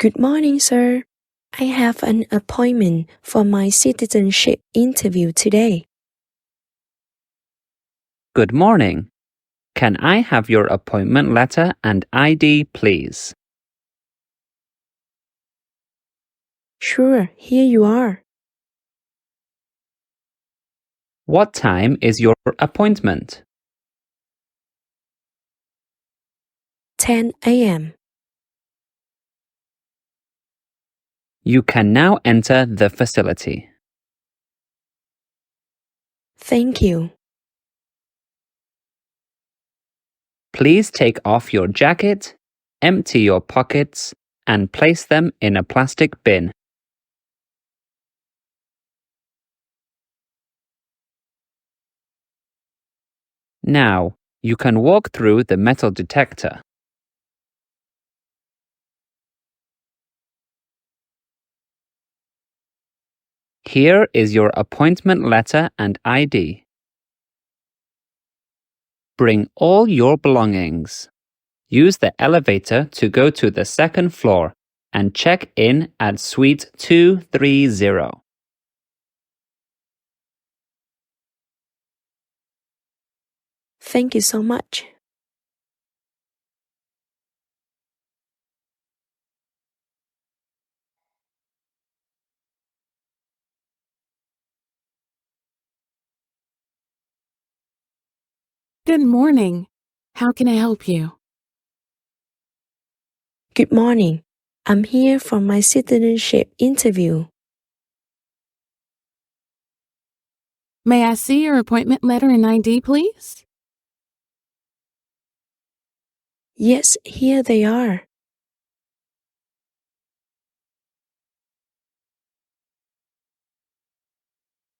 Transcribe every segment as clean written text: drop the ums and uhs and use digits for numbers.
Good morning, sir. I have an appointment for my citizenship interview today. Good morning. Can I have your appointment letter and ID, please? Sure, here you are. What time is your appointment? 10 a.m. You can now enter the facility. Thank you. Please take off your jacket, empty your pockets, and place them in a plastic bin. Now, you can walk through the metal detector. Here is your appointment letter and ID. Bring all your belongings. Use the elevator to go to the second floor and check in at Suite 230. Thank you so much. Good morning. How can I help you? Good morning. I'm here for my citizenship interview. May I see your appointment letter and ID, please? Yes, here they are.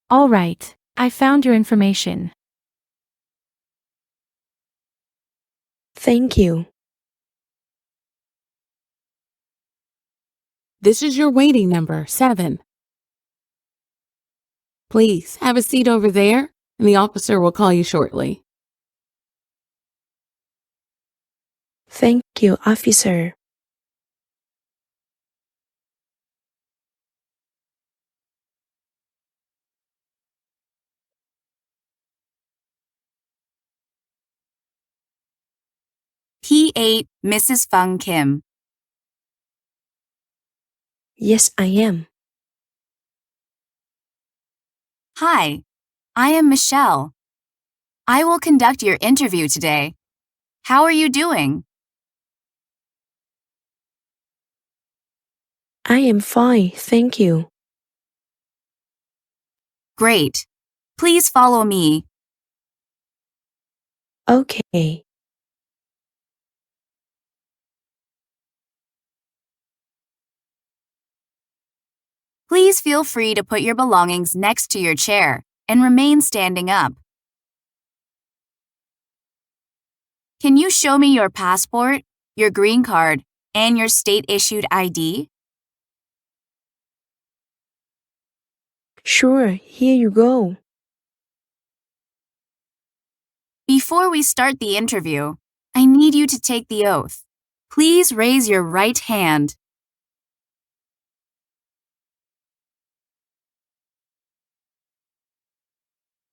All right, I found your information. Thank you. This is your waiting number, 7. Please have a seat over there, and the officer will call you shortly. Thank you, officer. P8, Mrs. Fung Kim. Yes, I am. Hi, I am Michelle. I will conduct your interview today. How are you doing? I am fine, thank you. Great. Please follow me. Okay. Please feel free to put your belongings next to your chair and remain standing up. Can you show me your passport, your green card, and your state-issued ID? Sure, here you go. Before we start the interview, I need you to take the oath. Please raise your right hand.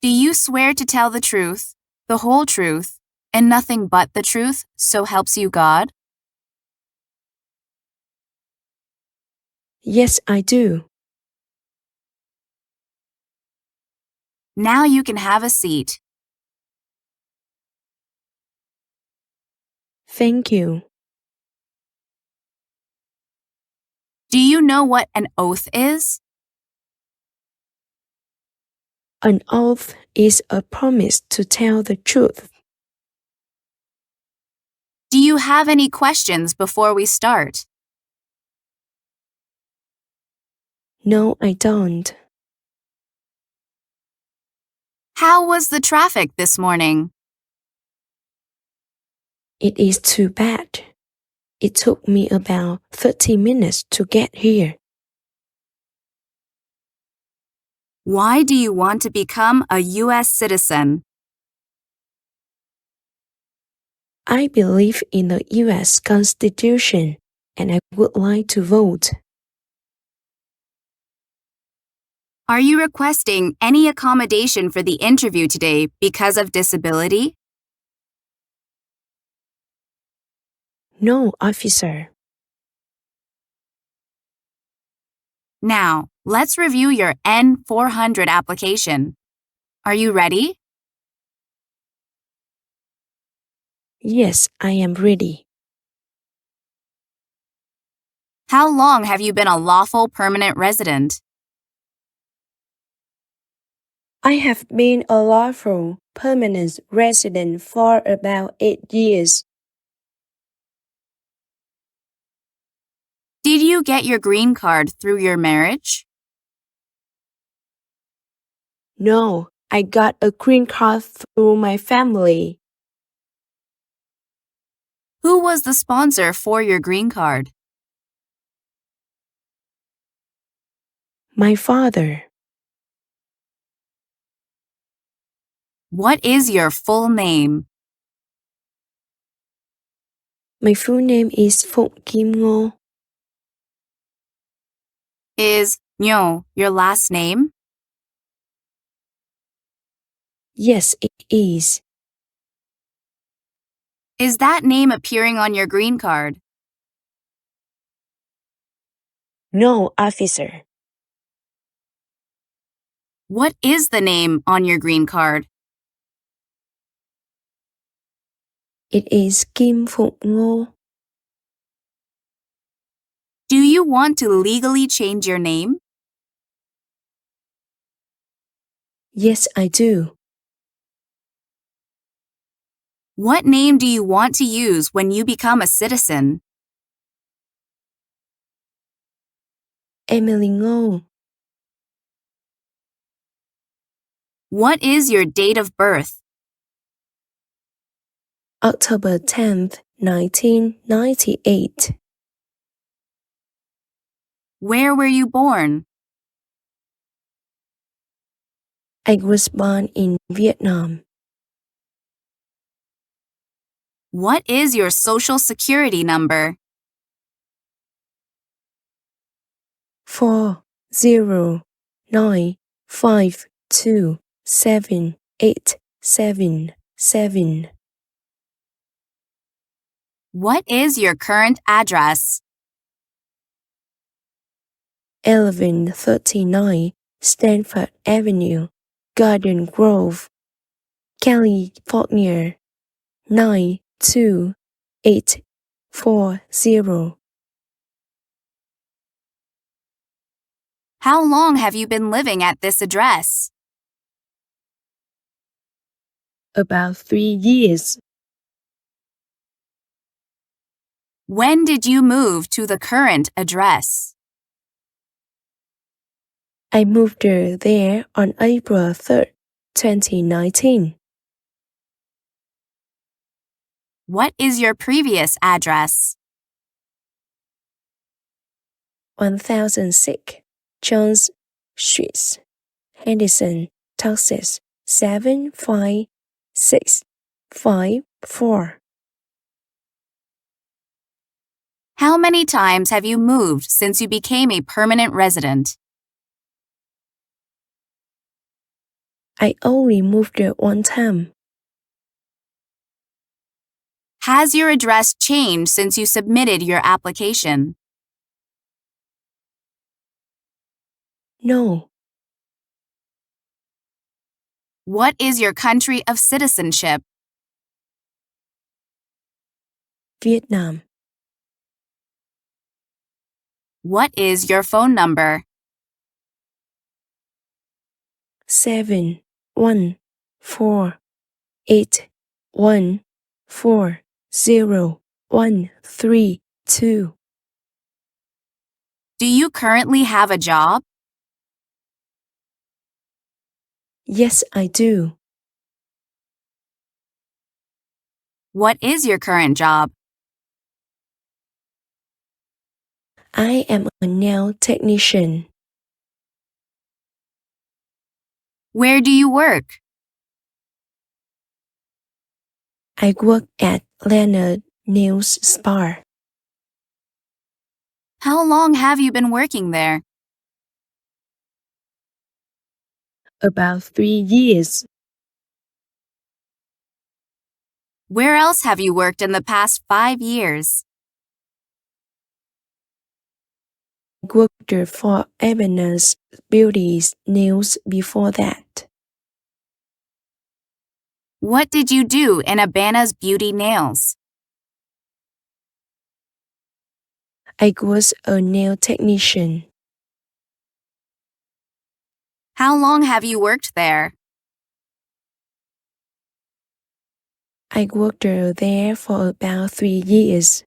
Do you swear to tell the truth, the whole truth, and nothing but the truth, so helps you God? Yes, I do. Now you can have a seat. Thank you. Do you know what an oath is? An oath is a promise to tell the truth. Do you have any questions before we start? No, I don't. How was the traffic this morning? It is too bad. It took me about 30 minutes to get here. Why do you want to become a U.S. citizen? I believe in the U.S. Constitution and I would like to vote. Are you requesting any accommodation for the interview today because of disability? No, officer. Now, let's review your N400 application. Are you ready? Yes, I am ready. How long have you been a lawful permanent resident? I have been a lawful permanent resident for about 8 years. Did you get your green card through your marriage? No, I got a green card through my family. Who was the sponsor for your green card? My father. What is your full name? My full name is Phụng Kim Ngô. Is Nho your last name? Yes, it is. Is that name appearing on your green card? No, officer. What is the name on your green card? It is Kim Phụng Ngô. Do you want to legally change your name? Yes, I do. What name do you want to use when you become a citizen? Emily Ngô. What is your date of birth? October 10th, 1998. Where were you born? I was born in Vietnam. What is your social security number? 409527877. What is your current address? 1139 Stanford Avenue, Garden Grove, California 92840. How long have you been living at this address? About 3 years. When did you move to the current address? I moved there on April 3rd, 2019. What is your previous address? 1006 Jones Street, Henderson, Texas 75654. How many times have you moved since you became a permanent resident? I only moved there one time. Has your address changed since you submitted your application? No. What is your country of citizenship? Vietnam. What is your phone number? 71481403132. Do you currently have a job? Yes, I do. What is your current job? I am a nail technician. Where do you work? I work at Leonard Nails Spa. How long have you been working there? About 3 years. Where else have you worked in the past 5 years? I worked for Ebenezer Beauty's nails before that. What did you do in Abana's Beauty Nails? I was a nail technician. How long have you worked there? I worked there for about 3 years.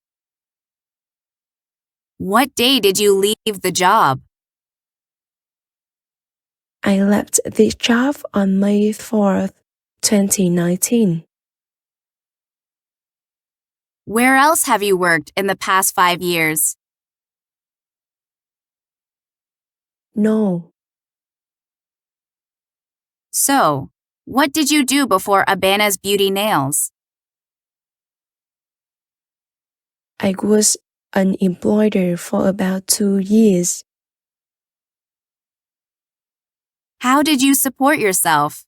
What day did you leave the job? I left this job on May 4th, 2019. Where else have you worked in the past 5 years? No, So, what did you do before Abana's Beauty Nails? I was unemployed for about 2 years. How did you support yourself?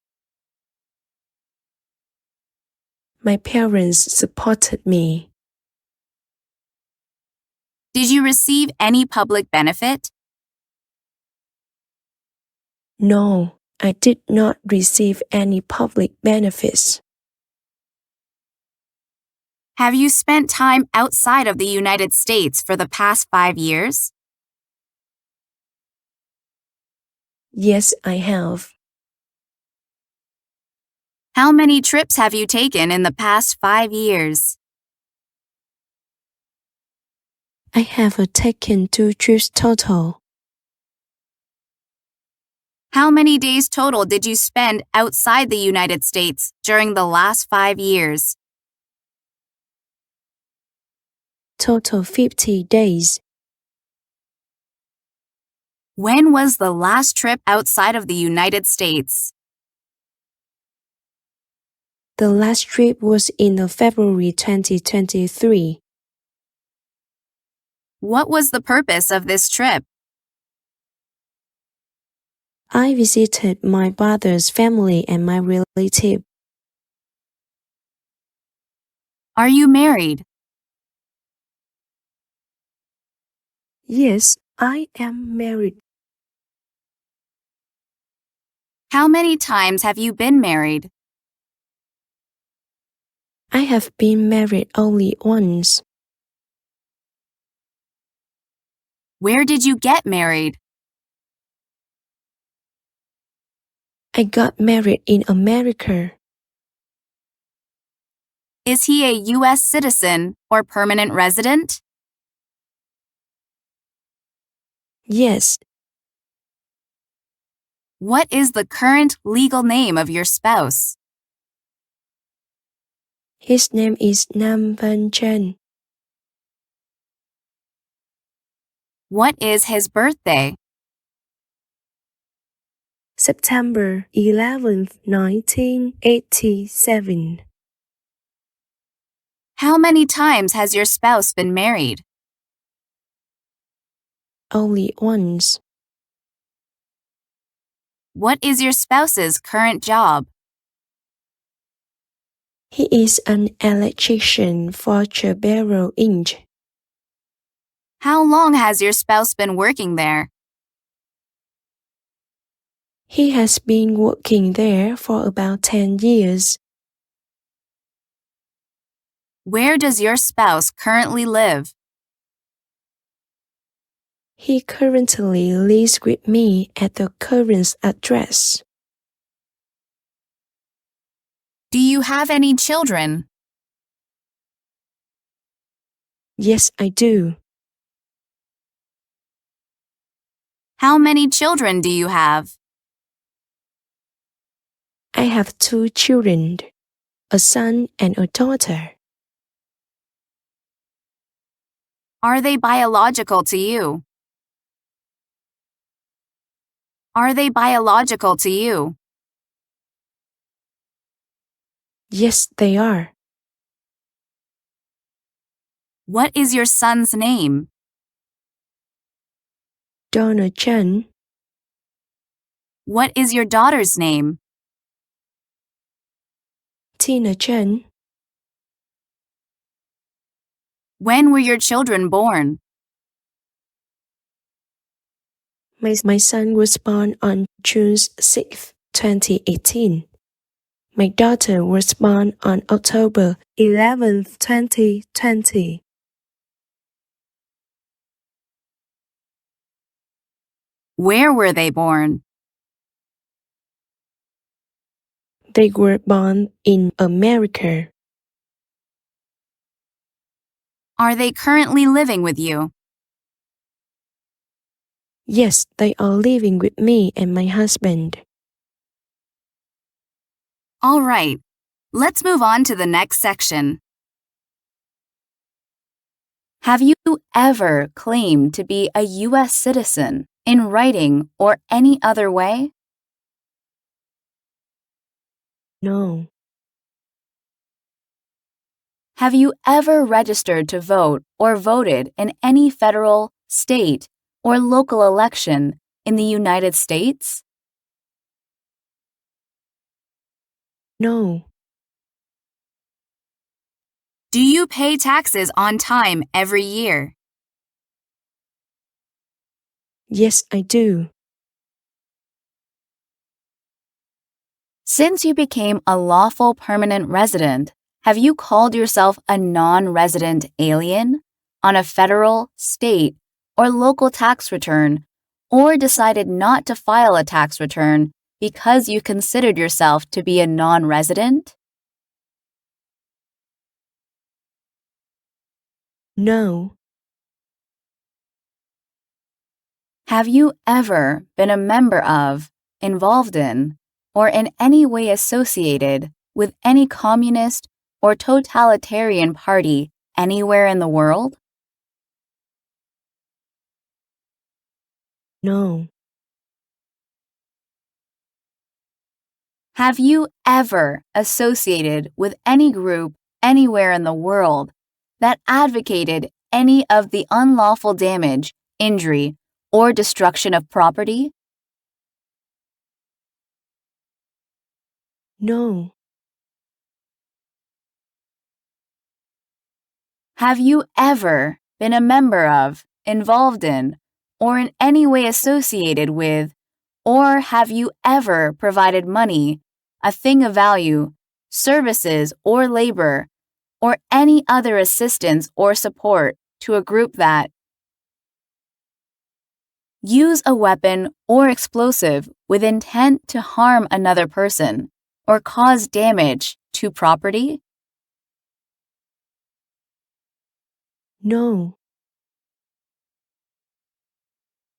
My parents supported me. Did you receive any public benefit? No, I did not receive any public benefits. Have you spent time outside of the United States for the past 5 years? Yes, I have. How many trips have you taken in the past 5 years? I have taken 2 trips total. How many days total did you spend outside the United States during the last 5 years? Total 50 days. When was the last trip outside of the United States? The last trip was in February 2023. What was the purpose of this trip? I visited my brother's family and my relative. Are you married? Yes, I am married. How many times have you been married? I have been married only once. Where did you get married? I got married in America. Is he a U.S. citizen or permanent resident? Yes, What is the current legal name of your spouse? his name is N400. What is his birthday? September 11th, 1987. How many times has your spouse been married? Only once. What is your spouse's current job? He is an electrician for Charbero Inc. How long has your spouse been working there? He has been working there for about 10 years. Where does your spouse currently live? He currently lives with me at the current address. Do you have any children? Yes, I do. How many children do you have? I have 2 children, a son and a daughter. Are they biological to you? Are they biological to you? Yes, they are. What is your son's name? N400. What is your daughter's name? THI. When were your children born? My son was born on June 6, 2018. My daughter was born on October 11th, 2020. Where were they born? They were born in America. Are they currently living with you? Yes, they are living with me and my husband. All right, let's move on to the next section. Have you ever claimed to be a U.S. citizen in writing or any other way? No. Have you ever registered to vote or voted in any federal, state, or local election in the United States? No. Do you pay taxes on time every year? Yes, I do. Since you became a lawful permanent resident, have you called yourself a non-resident alien on a federal, state, or local tax return, or decided not to file a tax return because you considered yourself to be a non-resident? No. Have you ever been a member of, involved in, or in any way associated with any communist or totalitarian party anywhere in the world? No. Have you ever associated with any group anywhere in the world that advocated any of the unlawful damage, injury, or destruction of property? No. Have you ever been a member of, involved in, or in any way associated with, or have you ever provided money, a thing of value, services or labor, or any other assistance or support to a group that use a weapon or explosive with intent to harm another person or cause damage to property? No.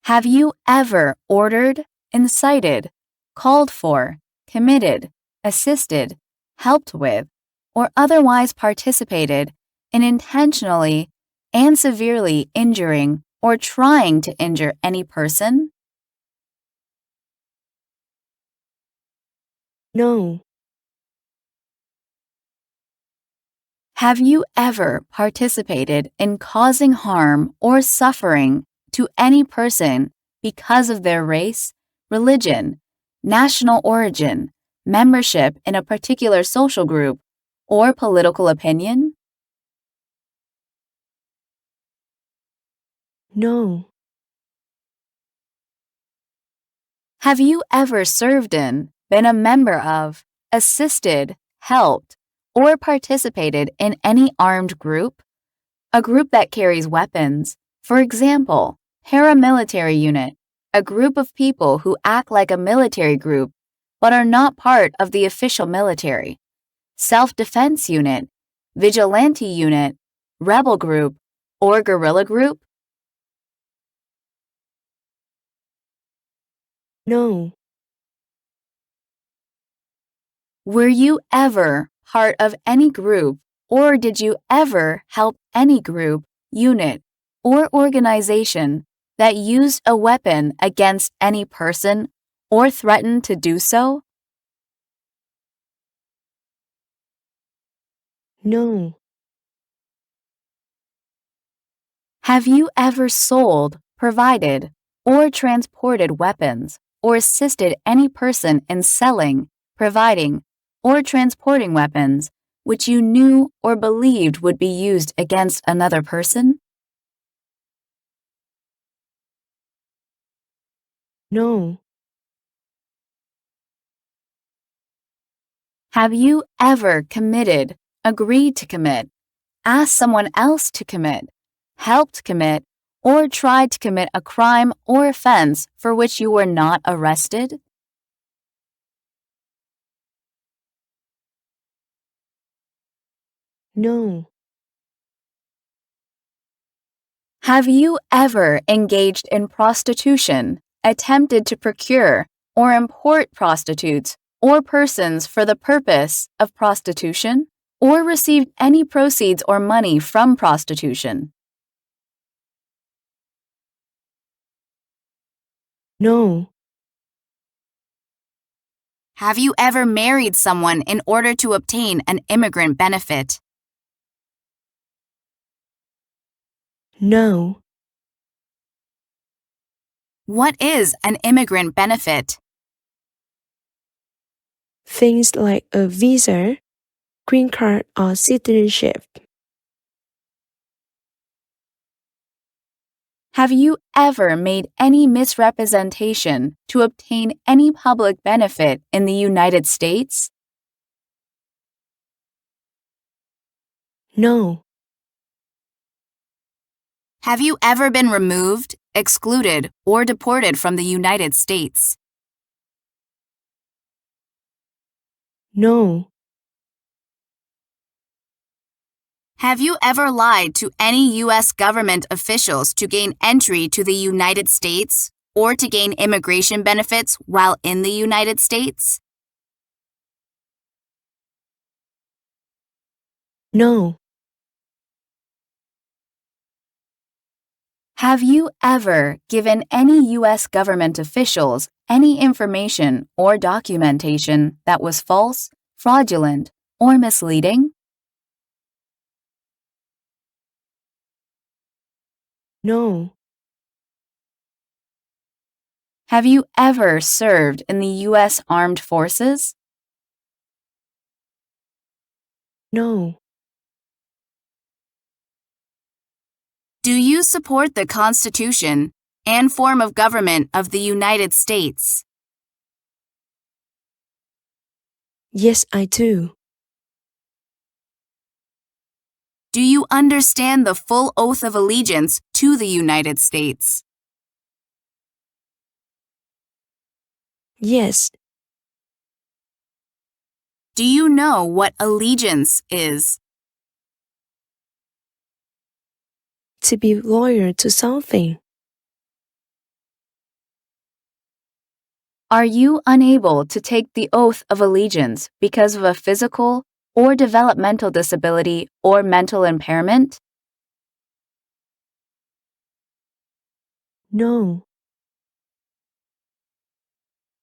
Have you ever ordered, incited, called for, committed, assisted, helped with, or otherwise participated in intentionally and severely injuring or trying to injure any person? No. Have you ever participated in causing harm or suffering to any person because of their race, religion, national origin, membership in a particular social group, or political opinion? No. Have you ever served in, been a member of, assisted, helped, or participated in any armed group? A group that carries weapons, for example, paramilitary unit, a group of people who act like a military group but are not part of the official military, self-defense unit, vigilante unit, rebel group, or guerrilla group? No. Were you ever part of any group, or did you ever help any group, unit, or organization that used a weapon against any person or threatened to do so? No. Have you ever sold, provided, or transported weapons, or assisted any person in selling, providing, or transporting weapons which you knew or believed would be used against another person? No. Have you ever committed, agreed to commit, asked someone else to commit, helped commit, or tried to commit a crime or offense for which you were not arrested? No. Have you ever engaged in prostitution, attempted to procure or import prostitutes or persons for the purpose of prostitution, or received any proceeds or money from prostitution? No. Have you ever married someone in order to obtain an immigrant benefit? No. What is an immigrant benefit? Things like a visa, green card, or citizenship. Have you ever made any misrepresentation to obtain any public benefit in the United States? No. Have you ever been removed, excluded, or deported from the United States? No. Have you ever lied to any U.S. government officials to gain entry to the United States or to gain immigration benefits while in the United States? No. Have you ever given any U.S. government officials any information or documentation that was false, fraudulent, or misleading? No. Have you ever served in the U.S. Armed Forces? No. Do you support the Constitution and form of government of the United States? Yes, I do. Do you understand the full oath of allegiance to the United States? Yes. Do you know what allegiance is? To be loyal to something. Are you unable to take the oath of allegiance because of a physical or developmental disability or mental impairment? No.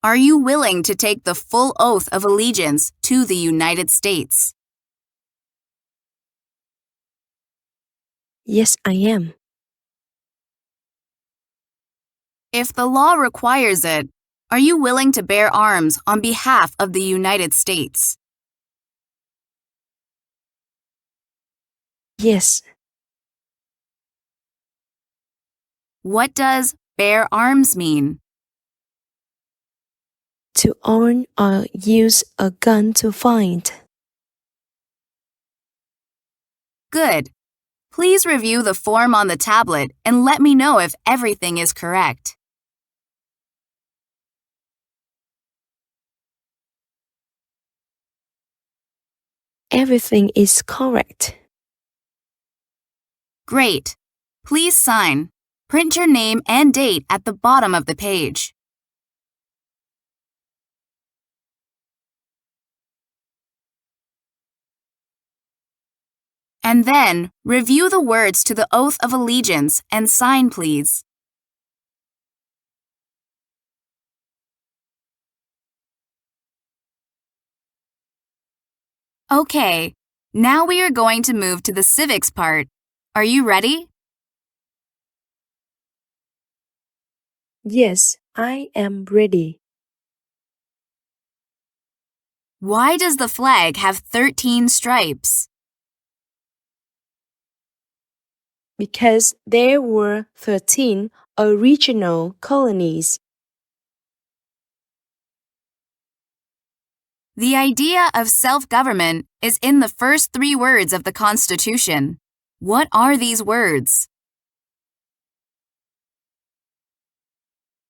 Are you willing to take the full oath of allegiance to the United States? Yes, I am. If the law requires it, are you willing to bear arms on behalf of the United States? Yes. What does bear arms mean? To own or use a gun to fight. Good. Please review the form on the tablet and let me know if everything is correct. Everything is correct. Great. Please sign. Print your name and date at the bottom of the page. And then, review the words to the oath of allegiance and sign, please. Okay, now we are going to move to the civics part. Are you ready? Yes, I am ready. Why does the flag have 13 stripes? Because there were 13 original colonies. The idea of self-government is in the first 3 words of the Constitution. What are these words?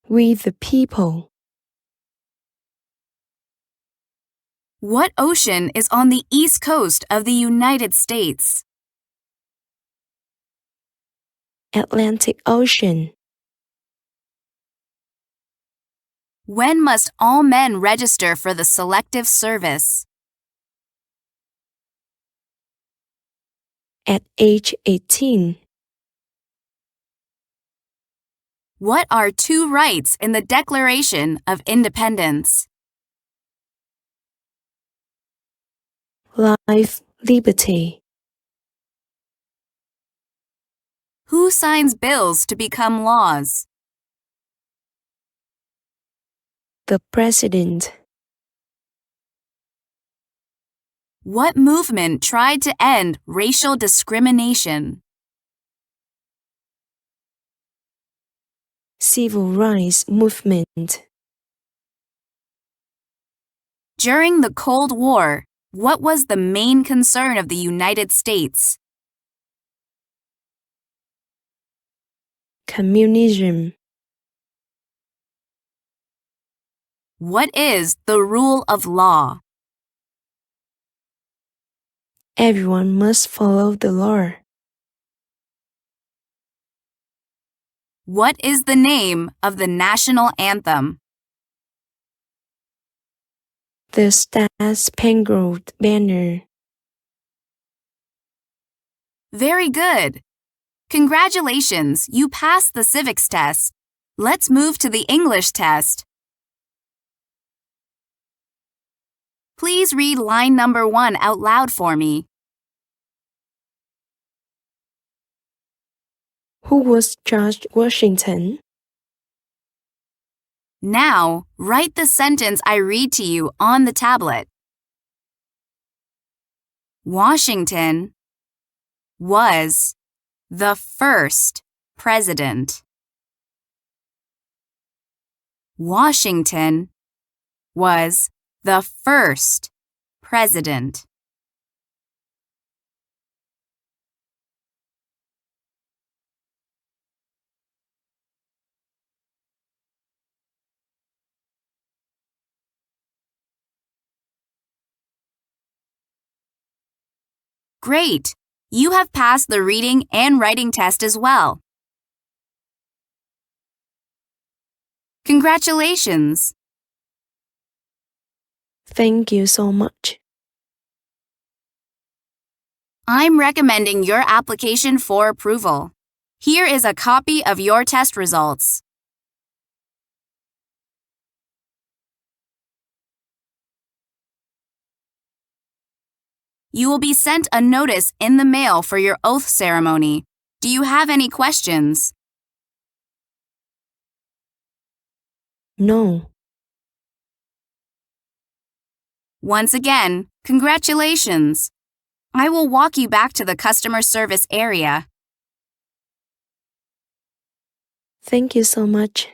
We the people. What ocean is on the east coast of the United States? Atlantic Ocean. When must all men register for the Selective Service? At age 18. What are 2 rights in the Declaration of Independence? Life, liberty. Who signs bills to become laws? The President. What movement tried to end racial discrimination? Civil Rights Movement. During the Cold War, what was the main concern of the United States? Communism. What is the rule of law? Everyone must follow the law. What is the name of the national anthem? The Star-Spangled Banner. Very good. Congratulations, you passed the civics test. Let's move to the English test. Please read line number 1 out loud for me. Who was George Washington? Now, write the sentence I read to you on the tablet. Washington was the first president. Washington was the first president. Great! You have passed the reading and writing test as well. Congratulations! Thank you so much. I'm recommending your application for approval. Here is a copy of your test results. You will be sent a notice in the mail for your oath ceremony. Do you have any questions? No. Once again, congratulations. I will walk you back to the customer service area. Thank you so much.